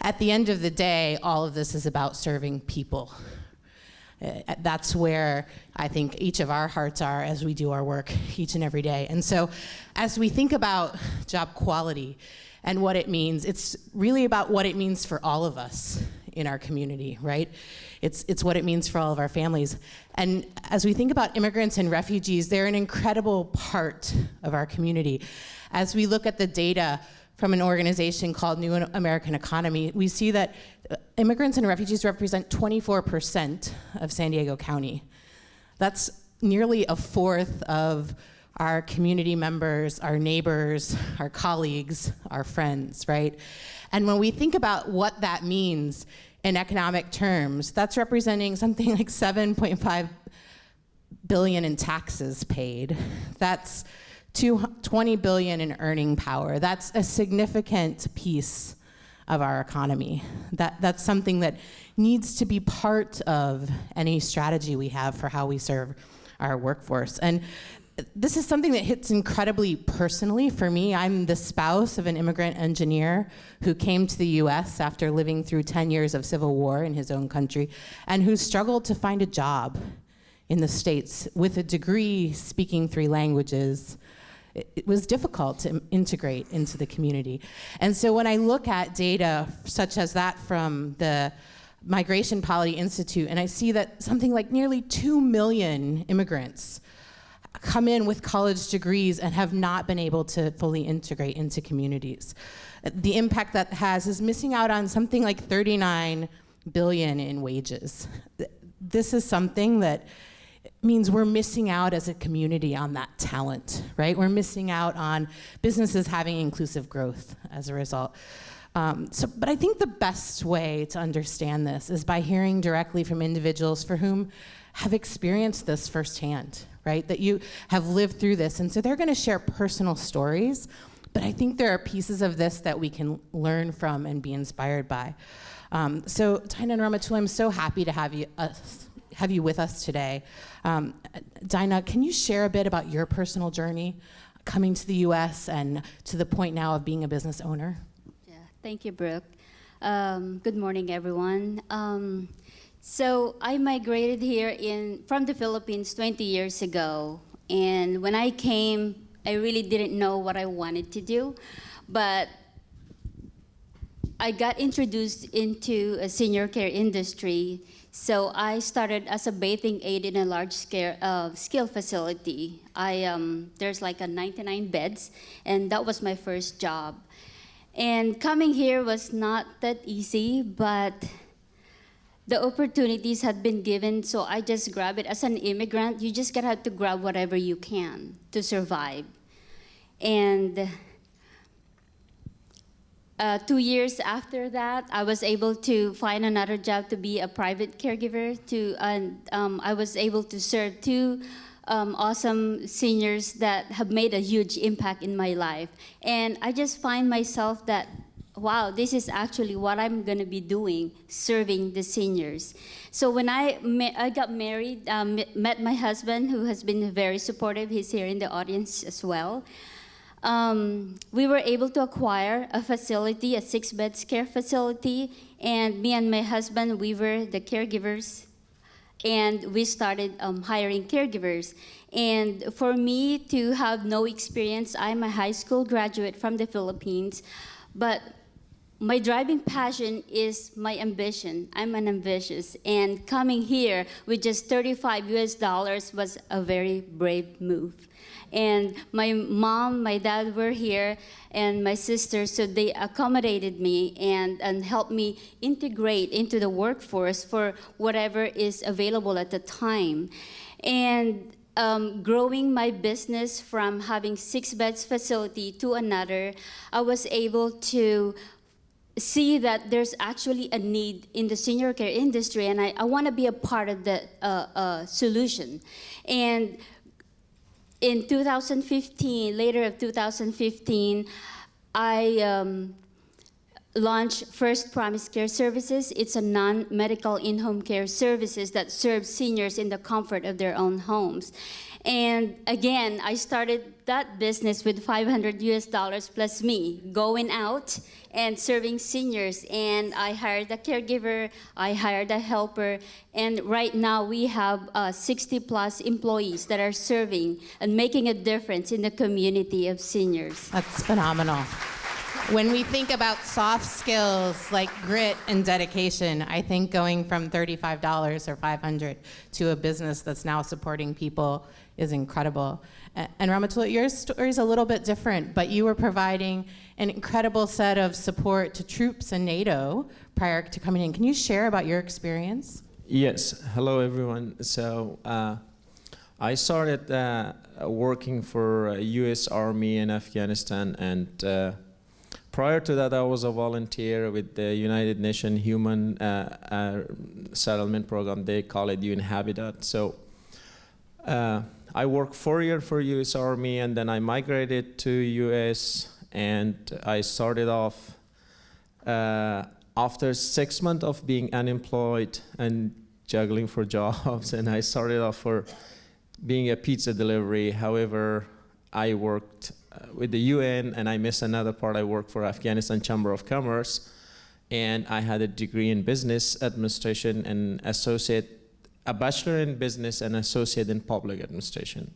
at the end of the day, all of this is about serving people. That's where I think each of our hearts are as we do our work each and every day. And so as we think about job quality and what it means, it's really about what it means for all of us in our community, right? It's what it means for all of our families. And as we think about immigrants and refugees, they're an incredible part of our community. As we look at the data from an organization called New American Economy, we see that immigrants and refugees represent 24% of San Diego County. That's nearly a fourth of our community members, our neighbors, our colleagues, our friends, right? And when we think about what that means in economic terms, that's representing something like 7.5 billion in taxes paid. That's 20 billion in earning power. That's a significant piece of our economy. That's something that needs to be part of any strategy we have for how we serve our workforce. And this is something that hits incredibly personally for me. I'm the spouse of an immigrant engineer who came to the US after living through 10 years of civil war in his own country, and who struggled to find a job in the States with a degree speaking 3 languages. It was difficult to integrate into the community. And so when I look at data such as that from the Migration Policy Institute, and I see that something like nearly 2 million immigrants come in with college degrees and have not been able to fully integrate into communities. The impact that has is missing out on something like 39 billion in wages. This is something that means we're missing out as a community on that talent, right? We're missing out on businesses having inclusive growth as a result. But I think the best way to understand this is by hearing directly from individuals for whom have experienced this firsthand, right? That you have lived through this, and so they're gonna share personal stories, but I think there are pieces of this that we can learn from and be inspired by. So Dyna and Rahmatullah, I'm so happy to have you with us today. Dyna, can you share a bit about your personal journey coming to the US and to the point now of being a business owner? Yeah, thank you, Brooke. Good morning, everyone. So I migrated here from the Philippines 20 years ago. And when I came, I really didn't know what I wanted to do. But I got introduced into a senior care industry. So I started as a bathing aide in a large-scale facility. There's like 99 beds, and that was my first job. And coming here was not that easy, but the opportunities had been given, so I just grabbed it. As an immigrant, you just gotta have to grab whatever you can to survive. And 2 years after that, I was able to find another job to be a private caregiver. I was able to serve 2 awesome seniors that have made a huge impact in my life. And I just find myself that, wow, this is actually what I'm gonna be doing, serving the seniors. So when I got married, met my husband, who has been very supportive. He's here in the audience as well. We were able to acquire a facility, a 6-bed care facility, and me and my husband, we were the caregivers, and we started hiring caregivers. And for me to have no experience, I'm a high school graduate from the Philippines, but my driving passion is my ambition. I'm an ambitious, and coming here with just $35 US was a very brave move. And my mom, my dad were here, and my sister, so they accommodated me and helped me integrate into the workforce for whatever is available at the time. And growing my business from having 6 beds facility to another, I was able to see that there's actually a need in the senior care industry, and I want to be a part of the solution. And in 2015, later of 2015, I launched First Promise Care Services. It's a non-medical in-home care services that serves seniors in the comfort of their own homes. And again, I started that business with $500 plus me, going out and serving seniors. And I hired a caregiver, I hired a helper, and right now we have 60 plus employees that are serving and making a difference in the community of seniors. That's phenomenal. When we think about soft skills like grit and dedication, I think going from $35 or $500 to a business that's now supporting people is incredible. And Rahmatullah, your story is a little bit different, but you were providing an incredible set of support to troops in NATO prior to coming in. Can you share about your experience? Yes. Hello, everyone. So I started working for U.S. Army in Afghanistan, and prior to that, I was a volunteer with the United Nations Human Settlement Program. They call it UN Habitat. So I worked 4 years for U.S. Army, and then I migrated to U.S., and I started off after 6 months of being unemployed and juggling for jobs, and I started off for being a pizza delivery. However, I worked with the UN, and I missed another part. I worked for Afghanistan Chamber of Commerce, and I had a degree in business administration and a bachelor in business and associate in public administration.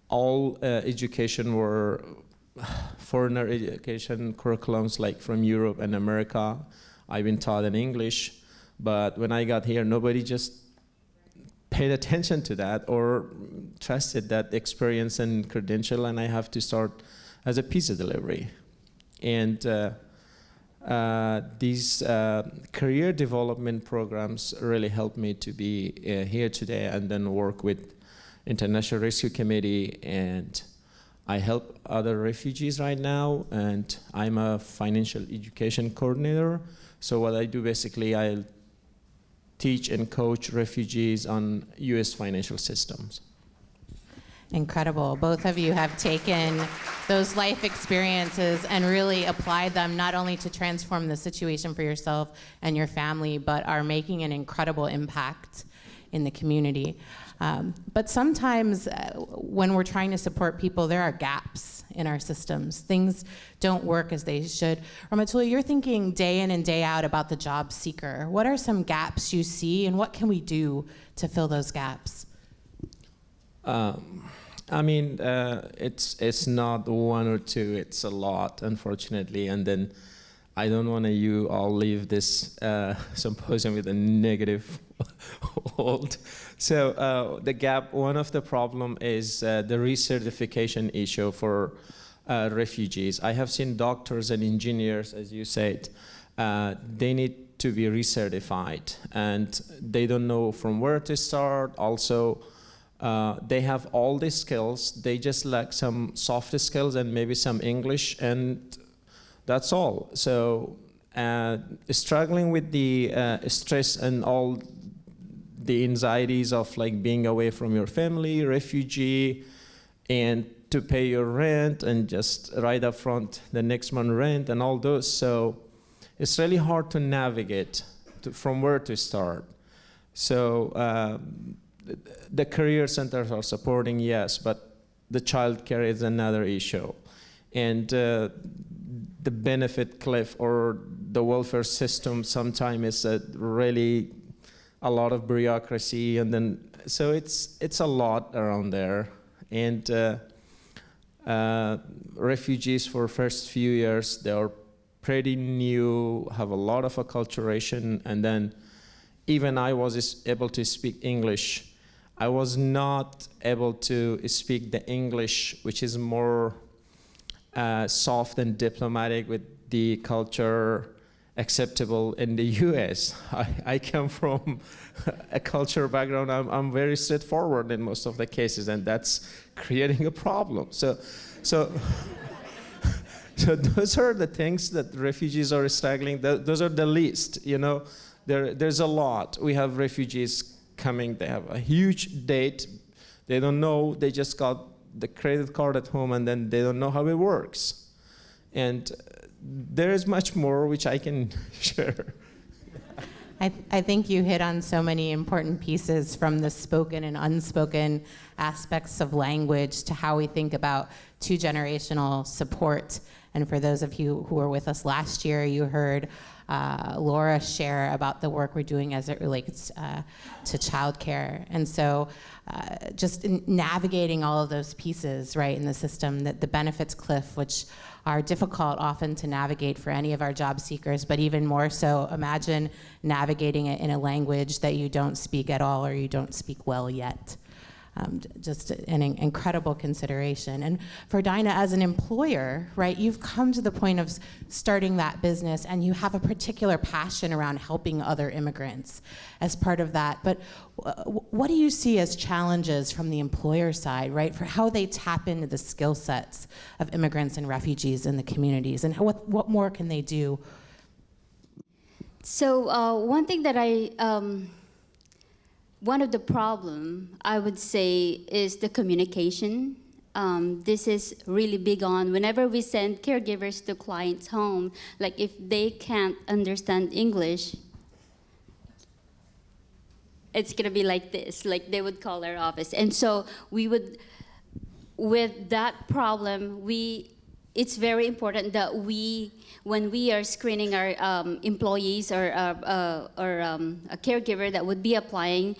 All education were foreigner education curriculums like from Europe and America. I've been taught in English, but when I got here, nobody just paid attention to that or trusted that experience and credential, and I have to start as a pizza delivery. And these career development programs really helped me to be here today and then work with International Rescue Committee, and I help other refugees right now, and I'm a financial education coordinator. So what I do basically, I teach and coach refugees on US financial systems. Incredible. Both of you have taken those life experiences and really applied them not only to transform the situation for yourself and your family, but are making an incredible impact in the community. But sometimes when we're trying to support people, there are gaps in our systems. Things don't work as they should. Rahmatullah, you're thinking day in and day out about the job seeker. What are some gaps you see, and what can we do to fill those gaps? I mean, it's not one or two, it's a lot, unfortunately. And then I don't want you all leave this symposium with a negative hold. So the gap, one of the problem is the recertification issue for refugees. I have seen doctors and engineers, as you said, they need to be recertified, and they don't know from where to start. Also, they have all these skills, they just lack some soft skills and maybe some English, and that's all. So struggling with the stress and all the anxieties of like being away from your family, refugee, and to pay your rent and just right up front the next month rent and all those. So it's really hard to navigate from where to start. So the career centers are supporting, yes, but the child care is another issue. And the benefit cliff or the welfare system sometimes is really a lot of bureaucracy, and then so it's a lot around there. And refugees for first few years, they are pretty new, have a lot of acculturation, and then even I was able to speak English. I was not able to speak the English, which is more soft and diplomatic with the culture acceptable in the US. I come from a culture background. I'm very straightforward in most of the cases, and that's creating a problem. So those are the things that refugees are struggling. Those are the least, you know. There's a lot. We have refugees coming, they have a huge debt, they don't know, they just got the credit card at home, and then they don't know how it works. And there is much more which I can share. I think you hit on so many important pieces, from the spoken and unspoken aspects of language to how we think about two-generational support. And for those of you who were with us last year, you heard Laura share about the work we're doing as it relates to childcare. And so just navigating all of those pieces, right, in the system, that the benefits cliff, which are difficult often to navigate for any of our job seekers, but even more so, imagine navigating it in a language that you don't speak at all or you don't speak well yet. Just an incredible consideration. And for Dyna as an employer, right, you've come to the point of starting that business and you have a particular passion around helping other immigrants as part of that. But what do you see as challenges from the employer side, right, for how they tap into the skill sets of immigrants and refugees in the communities, and what more can they do? So one thing that one of the problem, I would say, is the communication. This is really big on whenever we send caregivers to clients' home, like if they can't understand English, it's gonna be like this, like they would call our office. And so we would, with that problem, it's very important that when we are screening our employees or a caregiver that would be applying,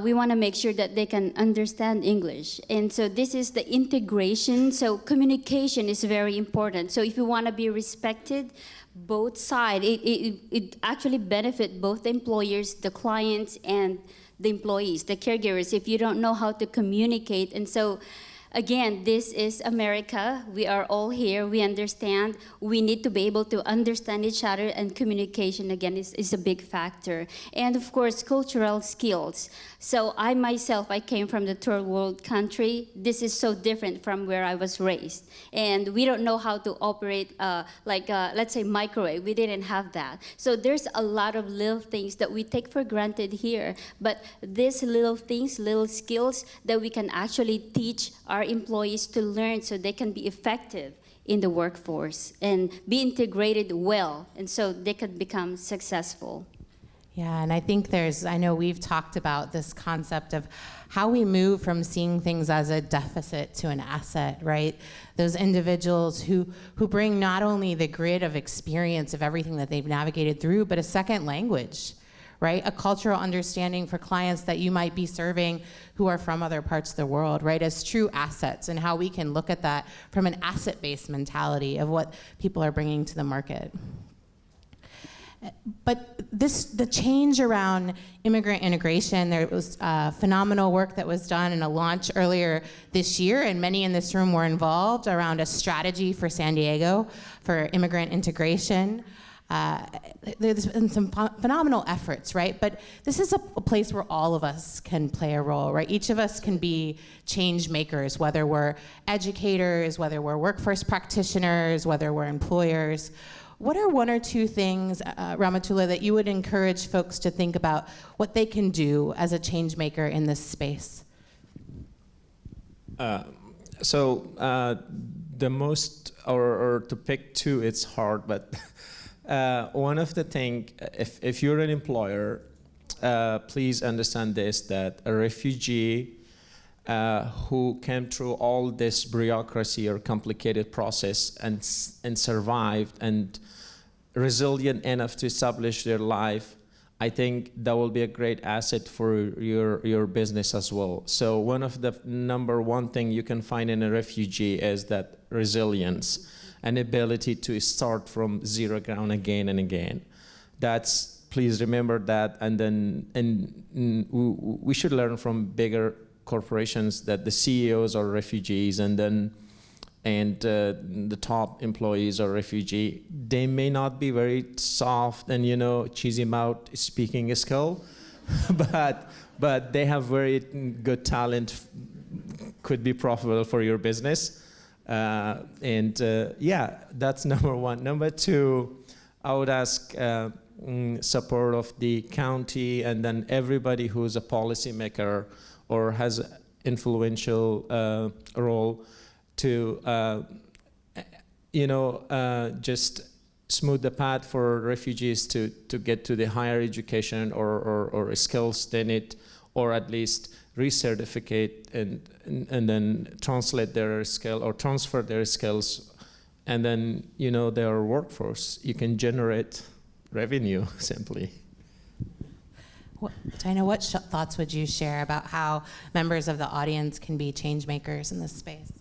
we want to make sure that they can understand English. And so this is the integration. So communication is very important. So if you want to be respected, both sides, it actually benefit both the employers, the clients, and the employees, the caregivers, if you don't know how to communicate. And so again, this is America. We are all here. We understand. We need to be able to understand each other, and communication, again, is a big factor. And of course, cultural skills. So I myself, I came from the third world country. This is so different from where I was raised. And we don't know how to operate, let's say, microwave. We didn't have that. So there's a lot of little things that we take for granted here. But these little things, little skills that we can actually teach our employees to learn so they can be effective in the workforce and be integrated well, and so they can become successful. Yeah, and I think I know we've talked about this concept of how we move from seeing things as a deficit to an asset, right? Those individuals who bring not only the grid of experience of everything that they've navigated through, but a second language, right? A cultural understanding for clients that you might be serving who are from other parts of the world, right? As true assets, and how we can look at that from an asset-based mentality of what people are bringing to the market. But the change around immigrant integration, there was phenomenal work that was done in a launch earlier this year, and many in this room were involved around a strategy for San Diego for immigrant integration. There's been some phenomenal efforts, right? But this is a place where all of us can play a role, right? Each of us can be change makers, whether we're educators, whether we're workforce practitioners, whether we're employers. What are one or two things, Rahmatullah, that you would encourage folks to think about what they can do as a change maker in this space? The most, or to pick two, it's hard, but one of the things, if you're an employer, please understand this, that a refugee who came through all this bureaucracy or complicated process and survived and resilient enough to establish their life, I think that will be a great asset for your business as well. So one of the number one thing you can find in a refugee is that resilience, an ability to start from zero ground again and again. Please remember that, and we should learn from bigger corporations that the CEOs are refugees, and the top employees are refugee. They may not be very soft and cheesy mouth speaking skill, but they have very good talent, could be profitable for your business. Yeah, that's number one. Number two, I would ask support of the county and then everybody who's a policymaker or has an influential role to, just smooth the path for refugees to get to the higher education or skills they need, or at least recertificate and then translate their skill or transfer their skills, and then their workforce. You can generate revenue simply. Dyna, what thoughts would you share about how members of the audience can be change makers in this space?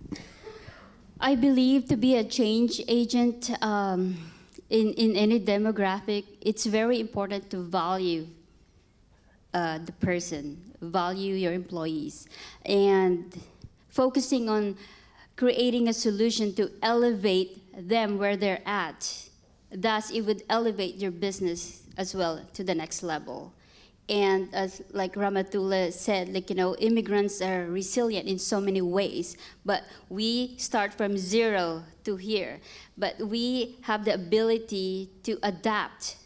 I believe to be a change agent in any demographic, it's very important to value the person, value your employees, and focusing on creating a solution to elevate them where they're at. Thus, it would elevate your business as well to the next level. And as like Rahmatullah said, immigrants are resilient in so many ways, but we start from zero to here. But we have the ability to adapt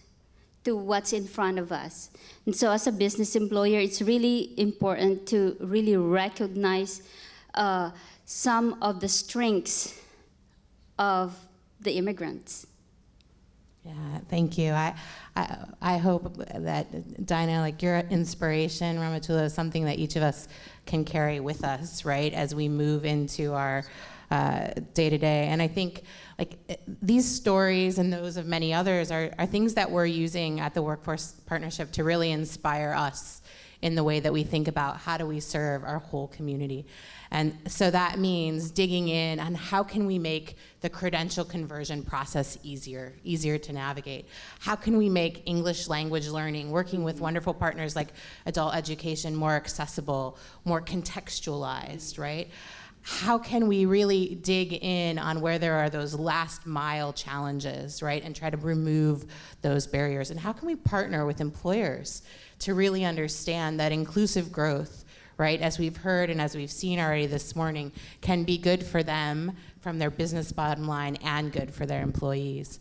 to what's in front of us. And so as a business employer, it's really important to really recognize some of the strengths of the immigrants. Yeah, thank you. I hope that, Dyna, like your inspiration, Rahmatullah, is something that each of us can carry with us, right, as we move into our day-to-day. And I think these stories and those of many others are things that we're using at the Workforce Partnership to really inspire us in the way that we think about how do we serve our whole community. And so that means digging in on how can we make the credential conversion process easier to navigate? How can we make English language learning, working with wonderful partners like adult education, more accessible, more contextualized, right? How can we really dig in on where there are those last mile challenges, right? And try to remove those barriers? And how can we partner with employers to really understand that inclusive growth, right, as we've heard and as we've seen already this morning, can be good for them from their business bottom line and good for their employees.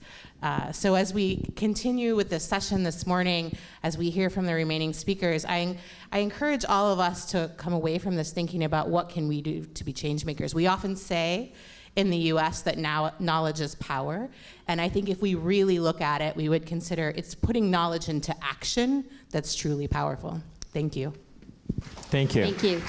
So as we continue with this session this morning, as we hear from the remaining speakers, I encourage all of us to come away from this thinking about what can we do to be change makers. We often say in the US that now knowledge is power, and I think if we really look at it, we would consider it's putting knowledge into action that's truly powerful. Thank you. Thank you. Thank you.